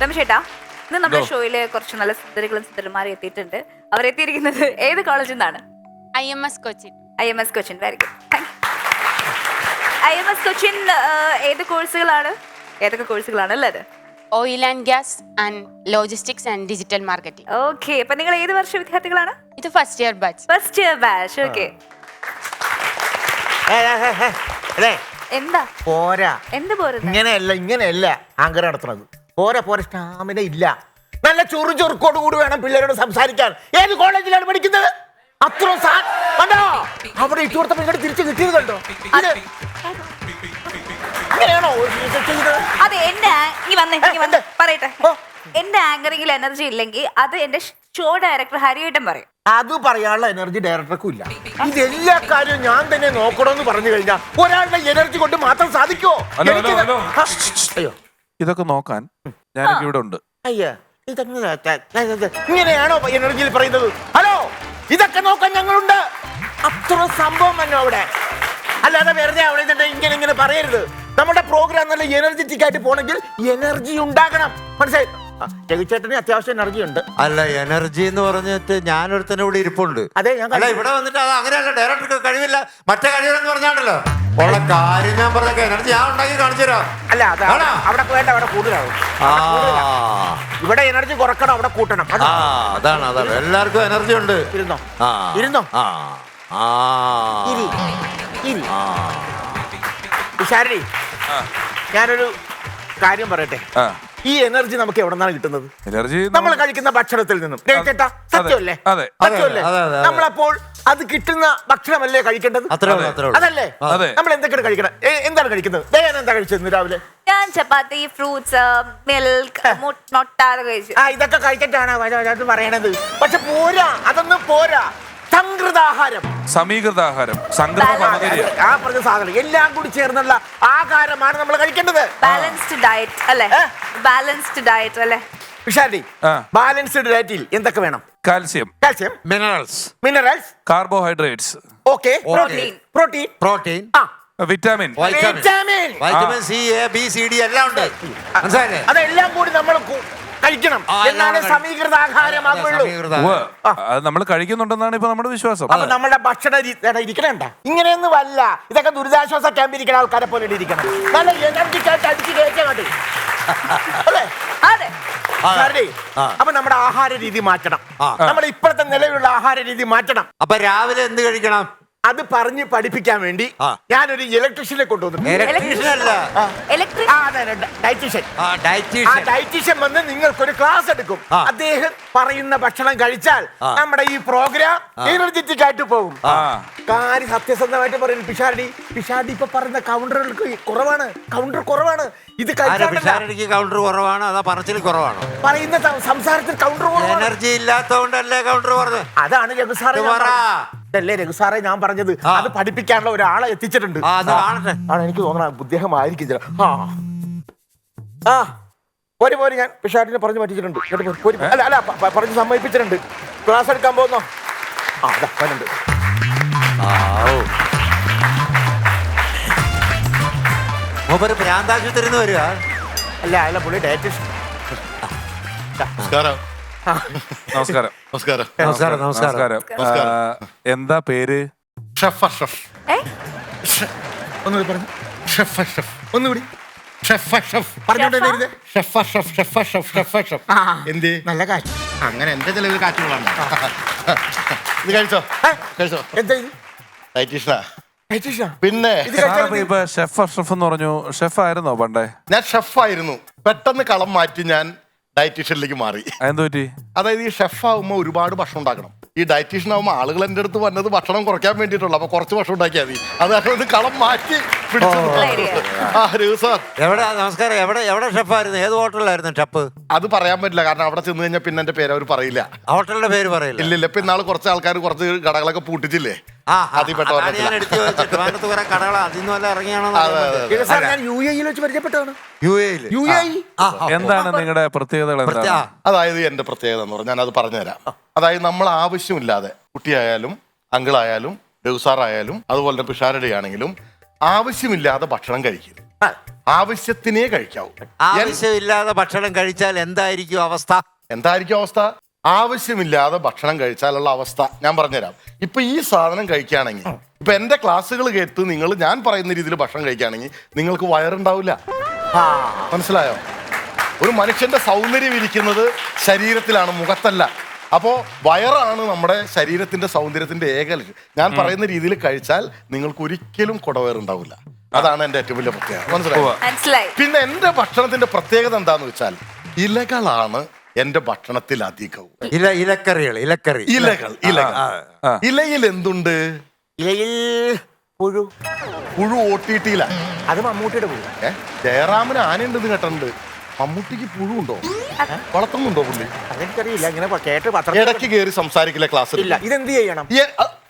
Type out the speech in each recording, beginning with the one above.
രമേശേട്ടാ, ഇന്ന് നമ്മുടെ ഷോയില് കുറച്ച് നല്ല സുന്ദരികളും സുന്ദരന്മാരും എത്തിയിട്ടുണ്ട്. അവരെത്തിയിരിക്കുന്നത് ഏത് കോളേജിൽ നിന്നാണ്? IMS Cochin. IMS Cochin. Very good. IMS Cochin ഏത് കോഴ്സുകളാണ്? ഏതൊക്കെ കോഴ്സുകളാണ് ഉള്ളത്? Oil and gas and logistics and digital marketing. Okay, അപ്പൊ നിങ്ങൾ ഏത് വർഷ വിദ്യാർത്ഥികളാണ്? ഇത് first year batch. First year batch. Okay, എന്താ പോരാ, എന്ത് പോരുന്നത്? ഇങ്ങനെയല്ല ആങ്കർ നടത്തുന്നത്. പോരാ സ്റ്റാമിന ഇല്ല. നല്ല ചൊറുചൊറുക്കോട് കൂടി വേണം പിള്ളേരോട് സംസാരിക്കാൻ. ഏത് കോളേജിലാണ് പഠിക്കുന്നത്? അത്രയും കണ്ടോ അവിടെ ഇട്ട് കൊടുത്തപ്പോ ഇങ്ങോട്ട് തിരിച്ചു കിട്ടിയത് കണ്ടോ? ഇങ്ങനെയാണോ ചെയ്തത്? അതെ, എന്റെ പറയട്ടെ, എന്റെ ആങ്കറിംഗിൽ എനർജി ഇല്ലെങ്കിൽ അത് എന്റെ ഷോ ഡയറക്ടർ ഹരിയേട്ടൻ പറയും. അത് പറയാനുള്ള എനർജി ഡയറക്ടർക്കും ഇല്ല. ഇതെല്ലാ കാര്യവും ഞാൻ തന്നെ നോക്കണമെന്ന് പറഞ്ഞു കഴിഞ്ഞാൽ ഒരാളുടെ എനർജി കൊണ്ട് മാത്രം സാധിക്കുമോ? അയ്യോ, ഇതൊക്കെ നോക്കാൻ ഞാനൊക്കെ ഇവിടെ ഉണ്ട്. അയ്യാ, ഇങ്ങനെയാണോ എനർജിയിൽ പറയുന്നത്? ഹലോ, ഇതൊക്കെ നോക്കാൻ ഞങ്ങളുണ്ട്. അത്ര സംഭവം തന്നെ അവിടെ. അല്ലാതെ വെറുതെ അവിടെ ഇങ്ങനെ പറയരുത്. നമ്മുടെ പ്രോഗ്രാം നല്ല എനർജറ്റിക് ആയിട്ട് പോണെങ്കിൽ എനർജി ഉണ്ടാകണം. മനസ്സിലായി? രഘുചേട്ടന് അത്യാവശ്യം എനർജി ഉണ്ട്. അല്ല, എനർജി എന്ന് പറഞ്ഞിട്ട് ഞാനൊരുത്തന്നെ ഇവിടെ ഇരിപ്പുണ്ട്. അതെ, ഞാൻ അല്ല, ഇവിടെ വന്നിട്ട് അത് അങ്ങനെയല്ല, ഡയറക്ടർക്ക് കഴിവില്ല, മറ്റേ കഴിവില്ലെന്ന് പറഞ്ഞാണ്ടല്ലോ. ഉള്ള കാര്യം ഞാൻ പറഞ്ഞ എനർജി ഞാൻ ഉണ്ടാക്കി കാണിച്ചു തരാം. അല്ല, അവിടെ പോയിട്ട് അവിടെ കൂടുതലാവും. ഇവിടെ എനർജി കുറക്കണം, അവിടെ കൂട്ടണം. അതാണ് എല്ലാവർക്കും എനർജി ഉണ്ട്. ഇരുന്നോ? വിശാരി, ഞാനൊരു കാര്യം പറയട്ടെ. ഈ എനർജി നമുക്ക് എവിടെ നിന്നാണ് കിട്ടുന്നത്? എനർജി നമ്മൾ കഴിക്കുന്ന ഭക്ഷണത്തിൽ നിന്നും. ചേട്ടാ, സത്യമല്ലേ? സത്യമല്ലേ? നമ്മളപ്പോൾ അത് കിട്ടുന്ന ഭക്ഷണമല്ലേ കഴിക്കേണ്ടത്? അതല്ലേ നമ്മൾ എന്തൊക്കെയാണ് കഴിക്കണം? എന്താണ് കഴിക്കുന്നത്? ഞാൻ എന്താ കഴിച്ചത് രാവിലെ? ഞാൻ ചപ്പാത്തി, ഫ്രൂട്ട്സ്, മിൽക്ക്, മുട്ട കഴിച്ചു. ഇതൊക്കെ കഴിച്ചിട്ടാണ് പറയണത്. പക്ഷെ പോരാ, അതൊന്നും പോരാ. സംകൃതാഹാരം, സമീകൃതാഹാരം, ആ പറഞ്ഞ സാധനം എല്ലാം കൂടി ചേർന്നുള്ള ആഹാരമാണ് നമ്മൾ കഴിക്കേണ്ടത്. ബാലൻസ്ഡ് ഡയറ്റ് അല്ലേ? ബാലൻസ്ഡ് ഡയറ്റ് അല്ലേ വിശാലി? ബാലൻസ്ഡ് ഡയറ്റിൽ എന്തൊക്കെ വേണം? Calcium, minerals, carbohydrates, okay, protein, vitamin, vitamin C, A, B, C, D എല്ലാം ഉണ്ട്. മനസ്സിലായില്ലേ? അതെല്ലാം കൂടി നമ്മൾ കഴിക്കണം. എന്നാലേ സമീകൃത ആഹാരമാകുള്ളൂ. അത് നമ്മൾ കഴിക്കുന്നുണ്ടെന്നാണ് ഇപ്പൊ നമ്മുടെ വിശ്വാസം. അപ്പൊ നമ്മുടെ ഭക്ഷണ ഇരിക്കണണ്ട ഇങ്ങനെയൊന്നും അല്ല. ഇതൊക്കെ ദുരിതാശ്വാസ ക്യാമ്പിൽ ഇരിക്കുന്ന ആൾക്കാരെ പോലെ ഇരിക്കണം. നല്ല എനർജിക്കായിട്ട് അടിച്ച് കയറ്റാൻ മതി. അതെ. അപ്പൊ നമ്മുടെ ആഹാര രീതി മാറ്റണം. നമ്മുടെ ഇപ്പോഴത്തെ നിലവിലുള്ള ആഹാര രീതി മാറ്റണം. അപ്പൊ രാവിലെ എന്ത് കഴിക്കണം? അത് പറഞ്ഞ് പഠിപ്പിക്കാൻ വേണ്ടി ഞാനൊരു ഇലക്ട്രീഷ്യനെ കൊണ്ടുവന്നു. ഡയറ്റീഷ്യൻ വന്ന് നിങ്ങൾക്കൊരു ക്ലാസ് എടുക്കും. അദ്ദേഹം പറയുന്ന ഭക്ഷണം കഴിച്ചാൽ നമ്മുടെ ഈ പ്രോഗ്രാം എനർജറ്റിക് ആയിട്ട് പോകും. കാര്യം സത്യസന്ധമായിട്ട് പറയുന്നു. പിഷാടി ഇപ്പൊ പറയുന്ന കൗണ്ടറുകൾക്ക് കുറവാണ്. ഇത് കൗണ്ടർ കുറവാണ്, അതാ പറച്ചിൽ കുറവാണ്. പറയുന്ന സംസാരത്തിൽ കൗണ്ടർ എനർജി ഇല്ലാത്തതുകൊണ്ടല്ലേ കൗണ്ടർ കുറവ്? അതാണ് രഘു സാറേ ഞാൻ പറഞ്ഞത്. അത് പഠിപ്പിക്കാനുള്ള ഒരാളെ എത്തിച്ചിട്ടുണ്ട്. എനിക്ക് തോന്നണ ബുദ്ധിഹമായിരിക്കും. പോരി ഞാൻ പിഷാട്ടിനെ പറഞ്ഞു പറ്റിച്ചിട്ടുണ്ട്. അല്ല പറഞ്ഞ് സമ്മതിപ്പിച്ചിട്ടുണ്ട്. ക്ലാസ് എടുക്കാൻ പോകുന്നോ? വരുന്നുണ്ട്. ഭ്രാന്താശുപത്രി വരിക? അല്ല പുള്ളി ഡയറ്റീഷ്യൻ. നമസ്കാരം. എന്താ പേര്? നല്ല കാറ്റ്. അങ്ങനെ എന്റെ ചിലവിൽ കാറ്റുകളാണ്. ഇത് കഴിച്ചോ? എന്താ പിന്നെ ഇപ്പൊ ഷെഫ് എന്ന് പറഞ്ഞു. ഷെഫ് ആയിരുന്നോ പണ്ടേ? ഞാൻ ഷെഫായിരുന്നു. പെട്ടെന്ന് കളം മാറ്റി ഞാൻ ഡയറ്റീഷ്യനിലേക്ക് മാറി. എന്ത് പറ്റി? അതായത് ഈ ഷെഫ് ആവുമ്പോൾ ഒരുപാട് ഭക്ഷണം ഉണ്ടാക്കണം. ഈ ഡയറ്റീഷ്യൻ ആവുമ്പോൾ ആളുകൾ എൻ്റെ അടുത്ത് വന്നത് ഭക്ഷണം കുറയ്ക്കാൻ വേണ്ടിയിട്ടുള്ള, അപ്പൊ കുറച്ച് ഭക്ഷണം ഉണ്ടാക്കിയാൽ മതി. അത് കളം മാറ്റി പിടിച്ചു. നമസ്കാരം. എവിടെ ഷെഫായിരുന്നു? ഏത് ഹോട്ടലിലായിരുന്നു ഷെഫ്? അത് പറയാൻ പറ്റില്ല, കാരണം അവിടെ ചെന്ന് കഴിഞ്ഞാൽ പിന്നെ എന്റെ പേര് അവർ പറയില്ല. ഹോട്ടലിന്റെ പേര് പറയില്ല? ഇല്ലില്ല. ഇപ്പൊ ഇന്നാള് കുറച്ച് ആൾക്കാർ കുറച്ച് കടകളൊക്കെ പൂട്ടിച്ചില്ലേ? എന്താണ് നിങ്ങളുടെ പ്രത്യേകതകൾ? അതായത് എന്റെ പ്രത്യേകത എന്ന് പറഞ്ഞാൽ ഞാനത് പറഞ്ഞുതരാം. അതായത് നമ്മൾ ആവശ്യമില്ലാതെ, കുട്ടിയായാലും അങ്കിളായാലും രഘുസാറായാലും അതുപോലെ പിഷാരടി ആണെങ്കിലും ആവശ്യമില്ലാതെ ഭക്ഷണം കഴിക്കും. ആവശ്യത്തിനേ കഴിക്കാവൂ. ആവശ്യമില്ലാതെ ഭക്ഷണം കഴിച്ചാൽ എന്തായിരിക്കും അവസ്ഥ? എന്തായിരിക്കും അവസ്ഥ? ആവശ്യമില്ലാതെ ഭക്ഷണം കഴിച്ചാലുള്ള അവസ്ഥ ഞാൻ പറഞ്ഞുതരാം. ഇപ്പൊ ഈ സാധനം കഴിക്കുകയാണെങ്കിൽ, ഇപ്പൊ എന്റെ ക്ലാസ്സുകൾ കേട്ട് നിങ്ങൾ ഞാൻ പറയുന്ന രീതിയിൽ ഭക്ഷണം കഴിക്കുകയാണെങ്കിൽ നിങ്ങൾക്ക് വയറുണ്ടാവില്ല. മനസ്സിലായോ? ഒരു മനുഷ്യന്റെ സൗന്ദര്യം ഇരിക്കുന്നത് ശരീരത്തിലാണ്, മുഖത്തല്ല. അപ്പോ വയറാണ് നമ്മുടെ ശരീരത്തിന്റെ സൗന്ദര്യത്തിന്റെ ഏക ലക്ഷ്യം. ഞാൻ പറയുന്ന രീതിയിൽ കഴിച്ചാൽ നിങ്ങൾക്ക് ഒരിക്കലും കുടവയറുണ്ടാവില്ല. അതാണ് എന്റെ ഏറ്റവും വലിയ പ്രത്യേകത. മനസ്സിലായോ? പിന്നെ എന്റെ ഭക്ഷണത്തിന്റെ പ്രത്യേകത എന്താന്ന് വെച്ചാൽ ഇലകളാണ് എന്റെ ഭക്ഷണത്തിൽ അധികവും. ഇലക്കറികൾ ഇലയിൽ എന്തുണ്ട്? ഇലയിൽ പുഴു. പുഴു ഓട്ടിയിട്ടില്ല. അത് മമ്മൂട്ടിയുടെ പുഴു. ജയറാമിന് ആനയുണ്ടെന്ന് കേട്ടിട്ടുണ്ട്. മമ്മൂട്ടിക്ക് പുഴു ഉണ്ടോ? വളർത്തുന്നുണ്ടോ പുള്ളി? അതെനിക്കറിയില്ല. ഇങ്ങനെ കേട്ട് പത്രം ഇടയ്ക്ക് കയറി സംസാരിക്കില്ല ക്ലാസ്സിൽ. ഇല്ല. ഇതെന്ത് ചെയ്യണം?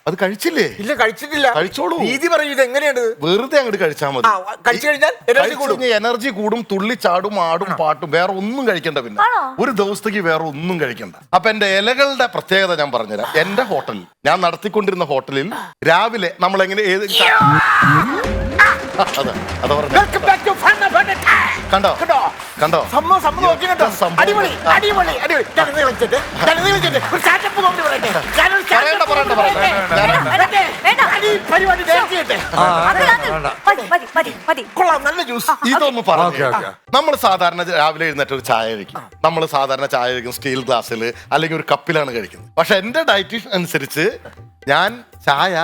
അത് കഴിച്ചില്ലേ? ഇല്ല, കഴിച്ചിട്ടില്ല. കഴിച്ചോളൂ. രീതി പറയൂ, ഇത് എങ്ങനെയാണ്? വെറുതെ അങ്ങോട്ട് കഴിച്ചാൽ മതി. കഴിച്ചു കഴിഞ്ഞാൽ എനർജി കൂടും, തുള്ളി ചാടും, ആടും പാട്ടും. വേറെ ഒന്നും കഴിക്കണ്ട. പിന്നെ ഒരു ദിവസത്തേക്ക് വേറെ ഒന്നും കഴിക്കണ്ട. അപ്പൊ എന്റെ ഇലകളുടെ പ്രത്യേകത ഞാൻ പറഞ്ഞുതരാം. എന്റെ ഹോട്ടലിൽ, ഞാൻ നടത്തിക്കൊണ്ടിരുന്ന ഹോട്ടലിൽ രാവിലെ നമ്മൾ എങ്ങനെ ഏത് കണ്ടോ കണ്ടോ അടിപൊളി അടിപൊളി അടിപൊളി. കൊള്ളാം, നല്ല ജ്യൂസ്. ഇതൊന്ന് പറഞ്ഞു. നമ്മൾ സാധാരണ രാവിലെ എഴുന്നേറ്റ് ഒരു ചായ കഴിക്കും. നമ്മൾ സാധാരണ ചായ കഴിക്കും സ്റ്റീൽ ഗ്ലാസ്സിൽ അല്ലെങ്കിൽ ഒരു കപ്പിലാണ് കഴിക്കുന്നത്. പക്ഷെ എന്റെ ഡയറ്റീഷ്യൻ അനുസരിച്ച് ഞാൻ ചായ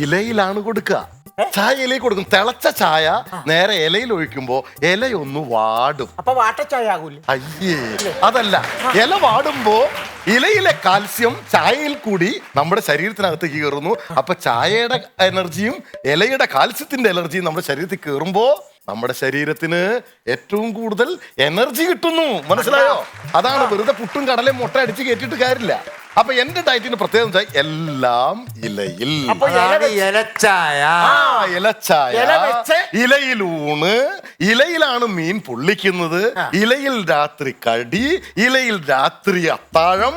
ഇലയിലാണ് കൊടുക്കുക. ചായ ഇലയിൽ കൊടുക്കും. തിളച്ച ചായ നേരെ ഇലയിൽ ഒഴിക്കുമ്പോ ഇലയൊന്ന് വാടും. അപ്പൊ വാട്ടച്ചായ ആകൂല? അയ്യേ, അതല്ല. ഇല വാടുമ്പോ ഇലയിലെ കാൽസ്യം ചായയിൽ കൂടി നമ്മുടെ ശരീരത്തിനകത്തേക്ക് കയറുന്നു. അപ്പൊ ചായയുടെ എനർജിയും ഇലയുടെ കാൽസ്യത്തിന്റെ എനർജിയും നമ്മുടെ ശരീരത്തിൽ കയറുമ്പോ നമ്മുടെ ശരീരത്തിന് ഏറ്റവും കൂടുതൽ എനർജി കിട്ടുന്നു. മനസ്സിലായോ? അതാണ് വെറുതെ പുട്ടും കടലയും മുട്ട അടിച്ച് കയറ്റിട്ട് കാര്യമില്ല. അപ്പൊ എന്റെ ഡയറ്റിന്റെ പ്രത്യേകത എല്ലാം ഇലയിൽ. ഇലച്ചായ, ഇലയിലൂണ്, ഇലയിലാണ് മീൻ പൊള്ളിക്കുന്നത്, ഇലയിൽ രാത്രി കടി, ഇലയിൽ രാത്രി അത്താഴം.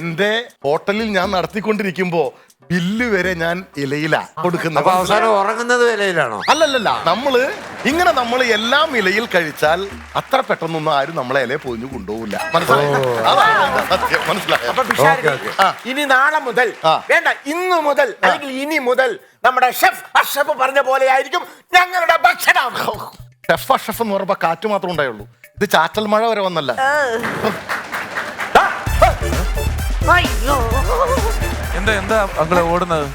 എന്റെ ഹോട്ടലിൽ ഞാൻ നടത്തിക്കൊണ്ടിരിക്കുമ്പോ ബില്ല് വരെ ഞാൻ ഇലയിലാ കൊടുക്കുന്നത്. അവസാനം ഉറങ്ങുന്നത് ഇലയിലാണോ? അല്ലല്ല, നമ്മൾ എല്ലാം ഇലയിൽ കഴിച്ചാൽ അത്ര പെട്ടെന്നൊന്നും ആരും നമ്മളെ ഇലയെ പൊതിഞ്ഞു കൊണ്ടുപോകില്ല. മനസ്സിലായോ? അതാണ് സത്യം. മനസ്സിലായോ? ഇനി നാളെ മുതൽ വേണ്ട, ഇന്ന് മുതൽ അല്ലെങ്കിൽ ഇനി മുതൽ നമ്മുടെ ഷെഫ് അഷ്റഫ് പറഞ്ഞ പോലെ ആയിരിക്കും ഞങ്ങളുടെ ഭക്ഷണം. ഷെഫ് അഷ്റഫ് എന്ന് പറയുമ്പോ കാറ്റ് മാത്രം ഉണ്ടായുള്ളൂ. ഇത് ചാറ്റൽ മഴ വരെ വന്നല്ല. എന്താ അങ്ങളെ ഓടുന്നത്?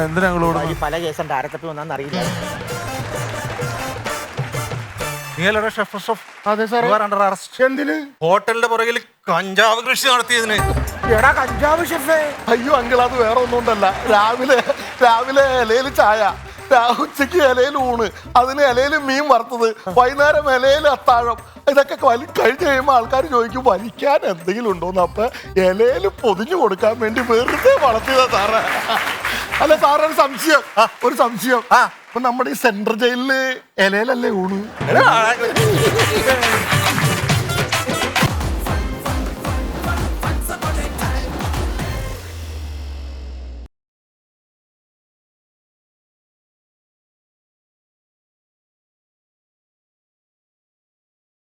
എന്തിനാ അങ്ങള് ഓടുന്നത്? പല കേസുണ്ട്, ആരത്തപ്പി വന്നാന്ന് അറിയില്ല. എന്തിന്? ഹോട്ടലിന്റെ പുറകിൽ കഞ്ചാവ് കൃഷി നടത്തിയതിന്. എടാ കഞ്ചാവ് ഷെഫേ. അയ്യോ അങ്കിൾ, അത് വേറെ ഒന്നും ഉണ്ടല്ല. രാവിലെ ഇലയിൽ ചായ, ഉച്ചയ്ക്ക് ഇലയിൽ ഊണ്, അതിന് ഇലയിൽ മീൻ വറുത്തത്, വൈകുന്നേരം ഇലയിൽ അത്താഴം. ഇതൊക്കെ കഴിഞ്ഞ് കഴിയുമ്പോൾ ആൾക്കാർ ചോദിക്കും വലിക്കാൻ എന്തെങ്കിലും ഉണ്ടോന്ന്. അപ്പൊ ഇലയിൽ പൊതിഞ്ഞു കൊടുക്കാൻ വേണ്ടി വെറുതെ വളർത്തിയതാ സാറേ. അല്ല സാറേ, ഒരു സംശയം. അപ്പൊ നമ്മുടെ ഈ സെൻട്രൽ ജയിലില് ഇലയിലല്ലേ ഊണ്?